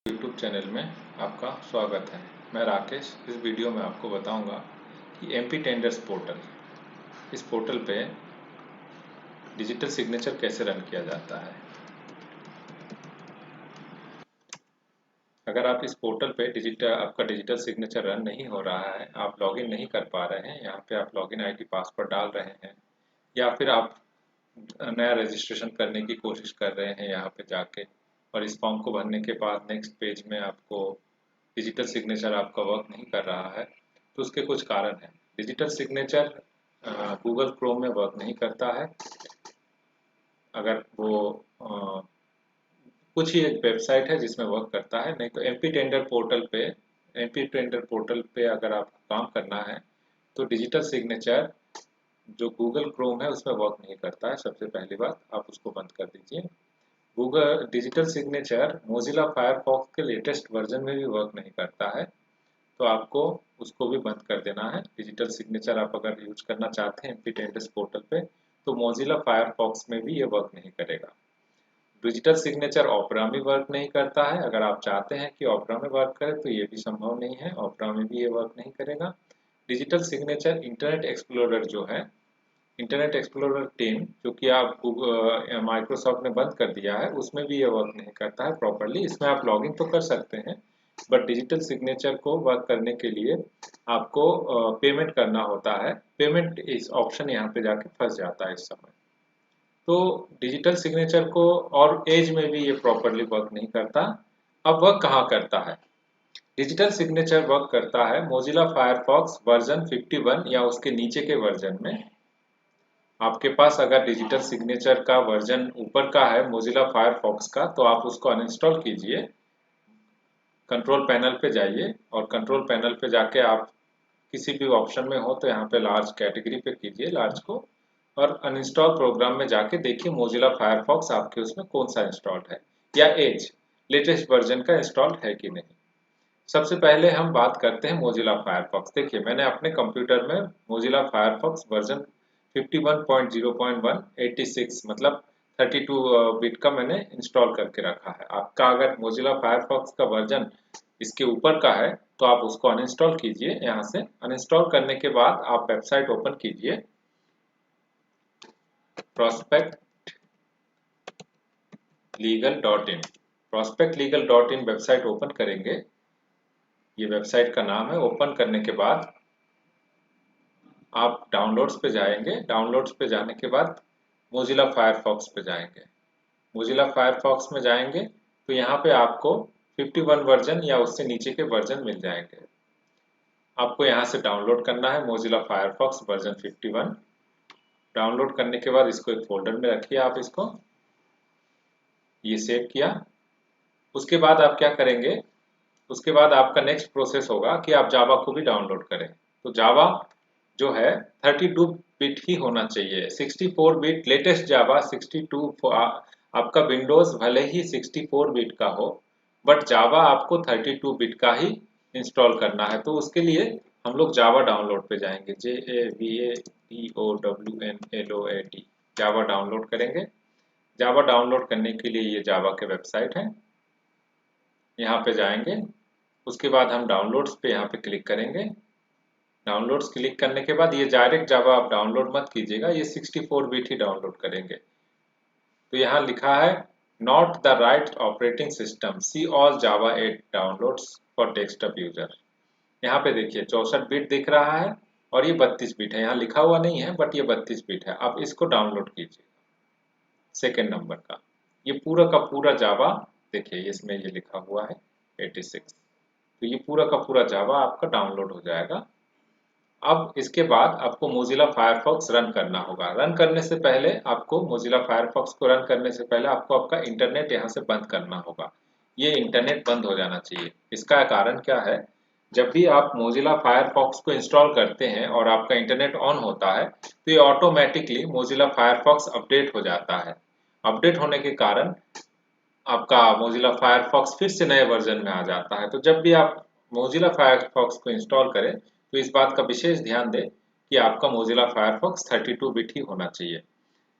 YouTube channel में आपका स्वागत है। मैं राकेश। इस वीडियो में आपको बताऊंगा कि MP टेंडर्स पोर्टल, इस पोर्टल पे डिजिटल सिग्नेचर कैसे रन किया जाता है। अगर आप इस पोर्टल पे आपका डिजिटल सिग्नेचर रन नहीं हो रहा है, आप लॉगिन नहीं कर पा रहे हैं, यहाँ पे आप लॉगिन आईडी पासवर्ड डाल रहे हैं या फिर आप नया रजिस्ट्रेशन करने की कोशिश कर रहे हैं यहाँ पे जाके, और इस फॉर्म को भरने के बाद नेक्स्ट पेज में आपको डिजिटल सिग्नेचर आपका वर्क नहीं कर रहा है, तो उसके कुछ कारण हैं। डिजिटल सिग्नेचर गूगल क्रोम में वर्क नहीं करता है। अगर वो कुछ ही एक वेबसाइट है जिसमें वर्क करता है, नहीं तो एमपी टेंडर पोर्टल पे अगर आपको काम करना है तो डिजिटल सिग्नेचर जो गूगल क्रोम है उसमें वर्क नहीं करता है। सबसे पहली बात, आप उसको बंद कर दीजिए। Google digital signature Mozilla Firefox के लेटेस्ट वर्जन में भी वर्क नहीं करता है, तो आपको उसको भी बंद कर देना है। डिजिटल सिग्नेचर आप अगर यूज करना चाहते हैं एमपी टेंडर्स पोर्टल पे, तो मोजिला फायरफॉक्स में भी ये वर्क नहीं करेगा। डिजिटल सिग्नेचर ऑपरा में वर्क नहीं करता है। अगर आप चाहते हैं कि ऑपरा में वर्क करे तो ये भी संभव नहीं है, ऑपरा में भी ये वर्क नहीं करेगा। डिजिटल सिग्नेचर इंटरनेट एक्सप्लोरर जो है, इंटरनेट एक्सप्लोरर 10 जो कि आप माइक्रोसॉफ्ट ने बंद कर दिया है, उसमें भी ये वर्क नहीं करता है प्रॉपरली। इसमें आप लॉगिन तो कर सकते हैं, बट डिजिटल सिग्नेचर को वर्क करने के लिए आपको पेमेंट करना होता है। पेमेंट इस ऑप्शन यहाँ पे जाके फंस जाता है इस समय। तो डिजिटल सिग्नेचर को और एज में भी ये प्रॉपरली वर्क नहीं करता। अब वर्क कहाँ करता है? डिजिटल सिग्नेचर वर्क करता है मोजिला फायरफॉक्स वर्जन 51 या उसके नीचे के वर्जन में। आपके पास अगर डिजिटल सिग्नेचर का वर्जन ऊपर का है मोजिला फायरफॉक्स का, तो आप उसको अनइंस्टॉल कीजिए। कंट्रोल पैनल पे जाइए और कंट्रोल पैनल पे जाके आप किसी भी ऑप्शन में हो तो यहाँ पे लार्ज कैटेगरी पे कीजिए, लार्ज को, और अनइंस्टॉल प्रोग्राम में जाके देखिए मोजिला फायरफॉक्स आपके उसमें कौन सा इंस्टॉल्ड है या एज लेटेस्ट वर्जन का इंस्टॉल्ड है कि नहीं। सबसे पहले हम बात करते हैं मोजिला फायरफॉक्स। देखिए, मैंने अपने कंप्यूटर में मोजिला फायरफॉक्स वर्जन 51.0.1 86 मतलब 32 बिट का मैंने इंस्टॉल करके रखा है। आपका अगर मोजिला फायरफॉक्स का वर्जन इसके ऊपर का है तो आप उसको अनइंस्टॉल कीजिए। यहाँ से अनइंस्टॉल करने के बाद आप वेबसाइट ओपन कीजिए, prospectlegal.in। prospectlegal.in वेबसाइट ओपन करेंगे, ये वेबसाइट का नाम है। ओपन करने के बाद आप डाउनलोड्स पे जाएंगे। डाउनलोड्स पे जाने के बाद मोजिला फायरफॉक्स पे जाएंगे। मोजिला फायरफॉक्स में जाएंगे तो यहाँ पे आपको 51 वर्जन या उससे नीचे के वर्जन मिल जाएंगे। आपको यहाँ से डाउनलोड करना है मोजिला फायरफॉक्स वर्जन 51। डाउनलोड करने के बाद इसको एक फोल्डर में रखिए। आप इसको ये सेव किया। उसके बाद आप क्या करेंगे? उसके बाद आपका नेक्स्ट प्रोसेस होगा कि आप जावा को भी डाउनलोड करें। तो जावा जो है 32 बिट ही होना चाहिए। 64 बिट लेटेस्ट जावा 62 आपका विंडोज भले ही 64 बिट का हो, बट जावा आपको 32 बिट का ही इंस्टॉल करना है। तो उसके लिए हम लोग जावा डाउनलोड पे जाएंगे, JAVADOWNLOAD, जावा डाउनलोड करेंगे। जावा डाउनलोड करने के लिए ये जावा के वेबसाइट है, यहाँ पे जाएंगे। उसके बाद हम डाउनलोड्स पे यहाँ पे क्लिक करेंगे। डाउनलोड्स क्लिक करने के बाद ये डायरेक्ट जावा आप डाउनलोड मत कीजिएगा, ये 64 बिट ही डाउनलोड करेंगे। तो यहाँ लिखा है not the right operating system, see all Java 8 downloads for desktop user. यहाँ पे देखिए 64 बिट दिख रहा है और ये 32 बिट है। यहाँ लिखा हुआ नहीं है बट ये 32 बिट है। आप इसको डाउनलोड कीजिए, सेकेंड नंबर का। ये पूरा का पूरा जावा देखिए, इसमें ये लिखा हुआ है 86। तो ये पूरा का पूरा जावा आपका डाउनलोड हो जाएगा। अब इसके बाद आपको मोजिला फायरफॉक्स रन करना होगा। रन करने से पहले आपको मोजिला फायरफॉक्स को रन करने से पहले आपको आपका इंटरनेट यहाँ से बंद करना होगा। ये इंटरनेट बंद हो जाना चाहिए। इसका कारण क्या है? जब भी आप मोजिला फायरफॉक्स को इंस्टॉल करते हैं और आपका इंटरनेट ऑन होता है तो ये ऑटोमेटिकली मोजिला फायरफॉक्स अपडेट हो जाता है। अपडेट होने के कारण आपका मोजिला फायरफॉक्स फिर से नए वर्जन में आ जाता है। तो जब भी आप मोजिला फायरफॉक्स को इंस्टॉल करें तो इस बात का विशेष ध्यान दें कि आपका मोजिला फायरफॉक्स 32 बिट ही होना चाहिए।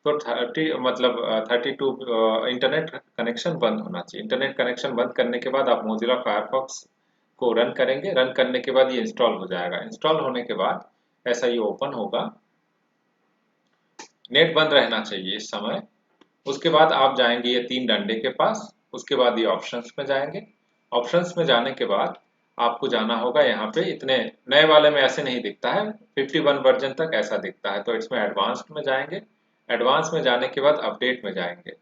तो 30 मतलब 32 इंटरनेट कनेक्शन बंद होना चाहिए। इंटरनेट कनेक्शन बंद करने के बाद आप मोजिला फायरफॉक्स को रन करेंगे। रन करने के बाद ये इंस्टॉल हो जाएगा। इंस्टॉल होने के बाद ऐसा ये ओपन होगा। नेट बंद रहना चाहिए इस समय। उसके बाद आप जाएंगे ये तीन डंडे के पास। उसके बाद ये ऑप्शंस में जाएंगे। ऑप्शंस में जाने के बाद आपको जाना होगा यहाँ पे। इतने नए वाले में ऐसे नहीं दिखता है, 51 वर्जन तक ऐसा दिखता है, तो इसमें एडवांस्ड में जाएंगे। एडवांस में जाने के बाद अपडेट में जाएंगे।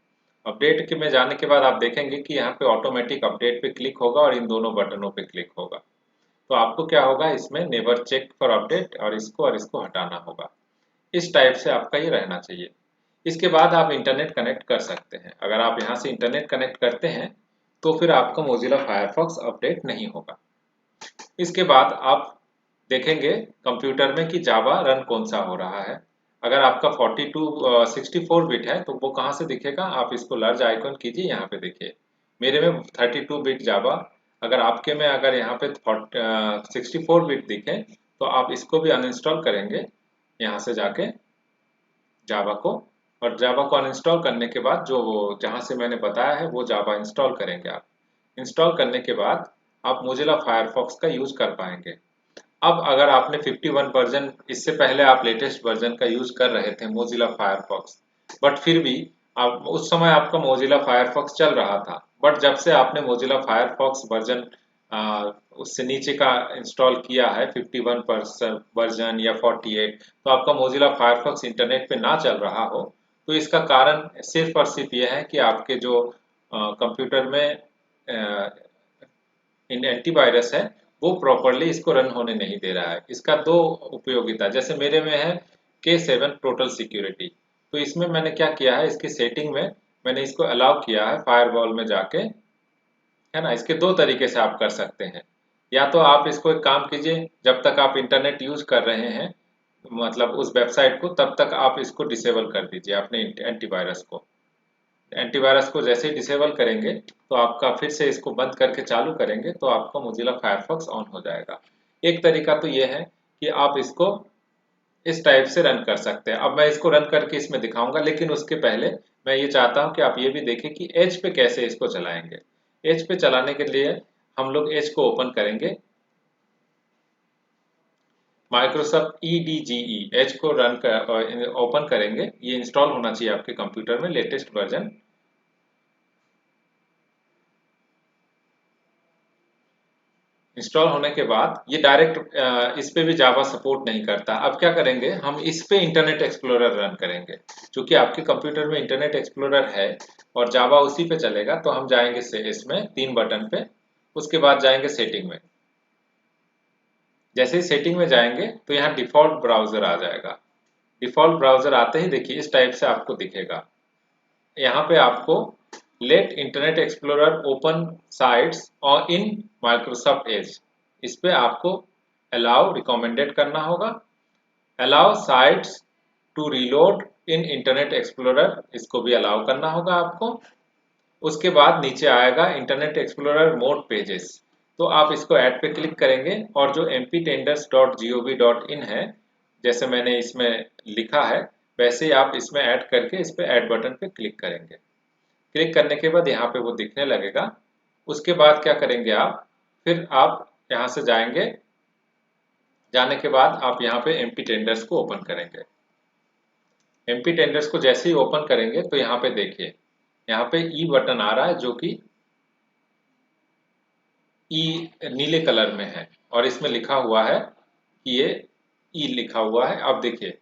अपडेट के में जाने के बाद आप देखेंगे कि यहाँ पे ऑटोमेटिक अपडेट पे क्लिक होगा और इन दोनों बटनों पे क्लिक होगा। तो आपको क्या होगा, इसमें नेवर चेक फॉर अपडेट और इसको हटाना होगा। इस टाइप से आपका ये रहना चाहिए। इसके बाद आप इंटरनेट कनेक्ट कर सकते हैं। अगर आप यहाँ से इंटरनेट कनेक्ट करते हैं तो फिर आपका मोजिला फायरफॉक्स अपडेट नहीं होगा। इसके बाद आप देखेंगे कंप्यूटर में कि जावा रन कौन सा हो रहा है। अगर आपका 64 बिट है तो वो कहाँ से दिखेगा, आप इसको लार्ज आइकन कीजिए, यहाँ पे देखिए मेरे में 32 बिट जावा। अगर आपके में अगर यहाँ पे 64 बिट दिखे तो आप इसको भी अनइंस्टॉल करेंगे यहाँ से जाके जावा को। और जावा को अनइंस्टॉल करने के बाद जो जहाँ से मैंने बताया है वो जावा इंस्टॉल करेंगे आप। इंस्टॉल करने के बाद आप मोजिला फायरफॉक्स का यूज कर पाएंगे। अब अगर आपने 51 वर्जन, इससे पहले आप लेटेस्ट वर्जन का यूज कर रहे थे मोजिला फायरफॉक्स, बट फिर भी आप उस समय आपका मोजिला फायरफॉक्स चल रहा था, बट जब से आपने मोजिला फायरफॉक्स वर्जन उससे नीचे का इंस्टॉल किया है 51% वर्जन या 48, तो आपका मोजिला फायरफॉक्स इंटरनेट पे ना चल रहा हो, तो इसका कारण सिर्फ और सिर्फ यह है कि आपके जो कंप्यूटर में इन एंटीवायरस है वो प्रॉपरली इसको रन होने नहीं दे रहा है। इसका दो उपयोगिता, जैसे मेरे में है K7 टोटल सिक्योरिटी, तो इसमें मैंने क्या किया है, इसकी सेटिंग में मैंने इसको अलाउ किया है फायरवॉल में जाके, है ना। इसके दो तरीके से आप कर सकते हैं। या तो आप इसको एक काम कीजिए, जब तक आप इंटरनेट यूज कर रहे हैं मतलब उस वेबसाइट को, तब तक आप इसको डिसेबल कर दीजिए अपने एंटीवायरस को। एंटीवायरस को जैसे ही डिसेबल करेंगे तो आपका फिर से इसको बंद करके चालू करेंगे तो आपका मोजिला फायरफॉक्स ऑन हो जाएगा। एक तरीका तो ये है कि आप इसको इस टाइप से रन कर सकते हैं। अब मैं इसको रन करके इसमें दिखाऊंगा, लेकिन उसके पहले मैं ये चाहता हूं कि आप ये भी देखें कि एज पे कैसे इसको चलाएंगे। एज पे चलाने के लिए हम लोग एज को ओपन करेंगे, माइक्रोसॉफ्ट EDGE एज को रन कर ओपन करेंगे। ये इंस्टॉल होना चाहिए आपके कंप्यूटर में लेटेस्ट वर्जन। इंस्टॉल होने के बाद ये डायरेक्ट इस पे भी जावा सपोर्ट नहीं करता। अब क्या करेंगे, हम इस पे इंटरनेट एक्सप्लोरर रन करेंगे। क्योंकि आपके कंप्यूटर में इंटरनेट एक्सप्लोरर है और जावा उसी पे चलेगा, तो हम जाएंगे से इसमें तीन बटन पे। उसके बाद जाएंगे सेटिंग में। जैसे ही सेटिंग में जाएंगे तो यहाँ डिफॉल्ट ब्राउजर आ जाएगा। डिफॉल्ट ब्राउजर आते ही देखिए इस टाइप से आपको दिखेगा। यहाँ पे आपको let Internet Explorer open sites और इन माइक्रोसॉफ्ट एज, इस पे आपको अलाउ रिकमेंडेड करना होगा। Allow sites to reload in Internet Explorer, इसको भी अलाउ करना होगा आपको। उसके बाद नीचे आएगा इंटरनेट एक्सप्लोरर मोड पेजेस, तो आप इसको ऐड पे क्लिक करेंगे और जो mptenders.gov.in है, जैसे मैंने इसमें लिखा है वैसे ही आप इसमें ऐड करके इस पे ऐड बटन पे क्लिक करेंगे। क्लिक करने के बाद यहाँ पे वो दिखने लगेगा। उसके बाद क्या करेंगे आप, फिर आप यहाँ से जाएंगे। जाने के बाद आप यहाँ पे एमपी टेंडर्स को ओपन करेंगे। एमपी टेंडर्स को जैसे ही ओपन करेंगे तो यहाँ पे देखिए, यहाँ पे ई बटन आ रहा है जो कि ई नीले कलर में है और इसमें लिखा हुआ है कि ये ई लिखा हुआ है। अब देखिए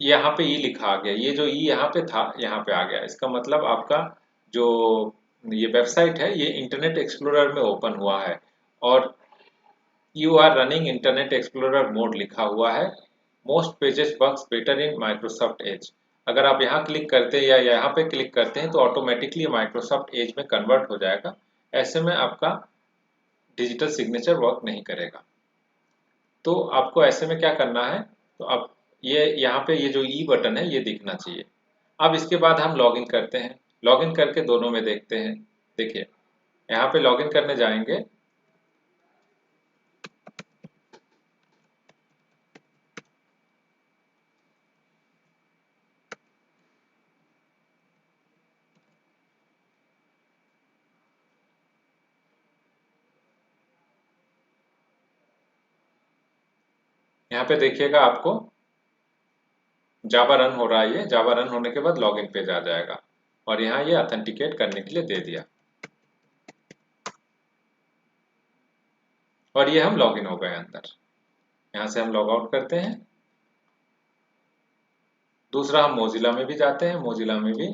यहाँ पे ई लिखा आ गया, ये जो ई यहाँ पे था यहाँ पे आ गया। इसका मतलब आपका जो ये वेबसाइट है ये इंटरनेट एक्सप्लोरर में ओपन हुआ है और you are running Internet Explorer mode लिखा हुआ है। Most pages works better in Microsoft Edge. अगर आप यहाँ क्लिक करते हैं या यहाँ पे क्लिक करते हैं तो ऑटोमेटिकली माइक्रोसॉफ्ट एज में कन्वर्ट हो जाएगा। ऐसे में आपका डिजिटल सिग्नेचर वर्क नहीं करेगा। तो आपको ऐसे में क्या करना है, तो अब ये यहाँ पे ये जो ई बटन है ये दिखना चाहिए। अब इसके बाद हम लॉगिन करते हैं। लॉगिन करके दोनों में देखते हैं। देखिए यहाँ पे लॉगिन करने जाएंगे। यहाँ पे देखिएगा आपको जावा रन हो रहा है, ये जावा रन होने के बाद लॉगिन पेज आ जाएगा और यहाँ ये ऑथेंटिकेट करने के लिए दे दिया और ये हम लॉगिन हो गए अंदर। यहाँ से हम लॉग आउट करते हैं। दूसरा हम मोजिला में भी जाते हैं, मोजिला में भी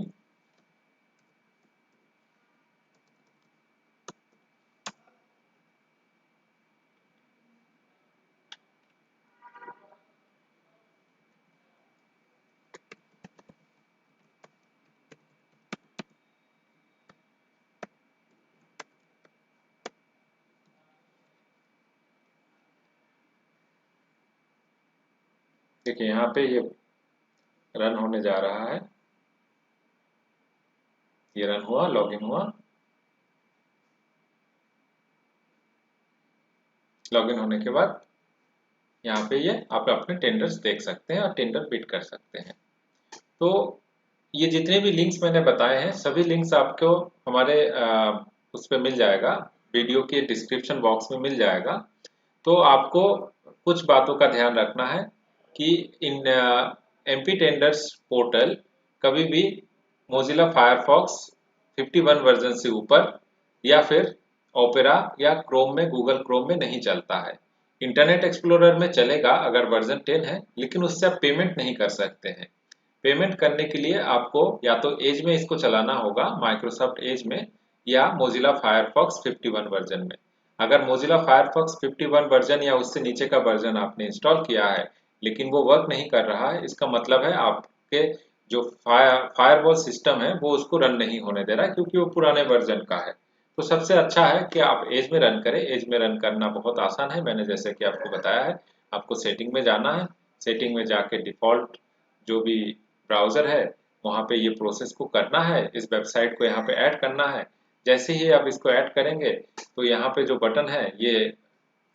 देखिए यहाँ पे ये रन होने जा रहा है, ये रन हुआ, लॉगिन हुआ। लॉगिन होने के बाद यहाँ पे ये आप अपने टेंडर्स देख सकते हैं और टेंडर बिड कर सकते हैं। तो ये जितने भी लिंक्स मैंने बताए हैं सभी लिंक्स आपको हमारे उस पर मिल जाएगा, वीडियो के डिस्क्रिप्शन बॉक्स में मिल जाएगा। तो आपको कुछ बातों का ध्यान रखना है कि इन एमपी टेंडर्स पोर्टल कभी भी मोजिला फायरफॉक्स 51 वर्जन से ऊपर या फिर ओपेरा या क्रोम में, गूगल क्रोम में नहीं चलता है। इंटरनेट एक्सप्लोरर में चलेगा अगर वर्जन 10 है, लेकिन उससे आप पेमेंट नहीं कर सकते हैं। पेमेंट करने के लिए आपको या तो एज में इसको चलाना होगा, माइक्रोसॉफ्ट एज में, या मोजिला फायरफॉक्स 51 वर्जन में। अगर मोजिला फायरफॉक्स 51 वर्जन या उससे नीचे का वर्जन आपने इंस्टॉल किया है लेकिन वो वर्क नहीं कर रहा है, इसका मतलब है आपके जो फायरवॉल सिस्टम है वो उसको रन नहीं होने दे रहा है क्योंकि वो पुराने वर्जन का है। तो सबसे अच्छा है कि आप एज में रन करें। एज में रन करना बहुत आसान है, मैंने जैसे कि आपको बताया है। आपको सेटिंग में जाना है, सेटिंग में जाके डिफॉल्ट जो भी ब्राउजर है वहाँ पे ये प्रोसेस को करना है, इस वेबसाइट को यहाँ पे ऐड करना है। जैसे ही आप इसको ऐड करेंगे तो यहाँ पे जो बटन है ये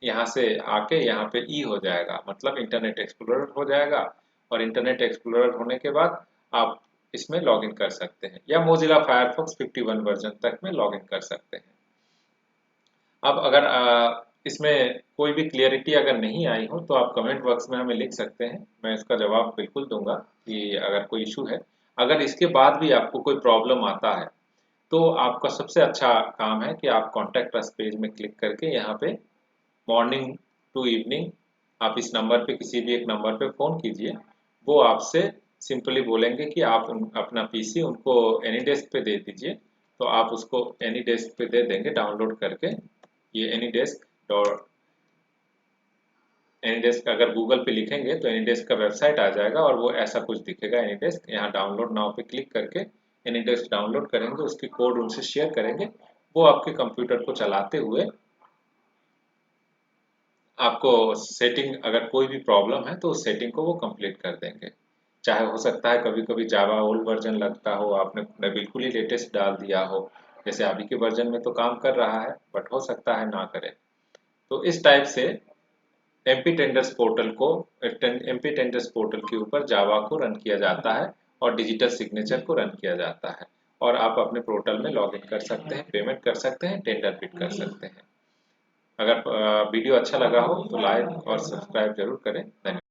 यहाँ से आके यहाँ पे ई हो जाएगा, मतलब इंटरनेट एक्सप्लोरर हो जाएगा। और इंटरनेट एक्सप्लोरर होने के बाद आप इसमें लॉगिन कर सकते हैं या मोजिला फायरफॉक्स 51 वर्जन तक में लॉगिन कर सकते हैं। अब अगर इसमें कोई भी क्लियरिटी अगर नहीं आई हो तो आप कमेंट बॉक्स में हमें लिख सकते हैं, मैं इसका जवाब बिल्कुल दूंगा कि अगर कोई इशू है। अगर इसके बाद भी आपको कोई प्रॉब्लम आता है तो आपका सबसे अच्छा काम है कि आप कॉन्टैक्ट अस पेज में क्लिक करके यहाँ पे मॉर्निंग टू इवनिंग आप इस नंबर पे, किसी भी एक नंबर पे फ़ोन कीजिए। वो आपसे सिंपली बोलेंगे कि आप अपना पीसी उनको एनीडेस्क पे दे दीजिए। तो आप उसको एनीडेस्क पे दे देंगे डाउनलोड करके। ये एनीडेस्क डॉट एनीडेस्क अगर गूगल पे लिखेंगे तो एनीडेस्क का वेबसाइट आ जाएगा और वो ऐसा कुछ दिखेगा एनीडेस्क। यहाँ डाउनलोड नाउ पे क्लिक करके एनीडेस्क डाउनलोड करेंगे, उसकी कोड उनसे शेयर करेंगे। वो आपके कंप्यूटर को चलाते हुए आपको सेटिंग, अगर कोई भी प्रॉब्लम है तो उस सेटिंग को वो कंप्लीट कर देंगे। चाहे हो सकता है कभी कभी जावा ओल्ड वर्जन लगता हो, आपने बिल्कुल ही लेटेस्ट डाल दिया हो, जैसे अभी के वर्जन में तो काम कर रहा है बट हो सकता है ना करे। तो इस टाइप से एमपी टेंडर्स पोर्टल को, एमपी टेंडर्स पोर्टल के ऊपर जावा को रन किया जाता है और डिजिटल सिग्नेचर को रन किया जाता है। और आप अपने पोर्टल में लॉग इन कर सकते हैं, पेमेंट कर सकते हैं, टेंडर बिड कर सकते हैं। अगर वीडियो अच्छा लगा हो तो लाइक और सब्सक्राइब जरूर करें। धन्यवाद।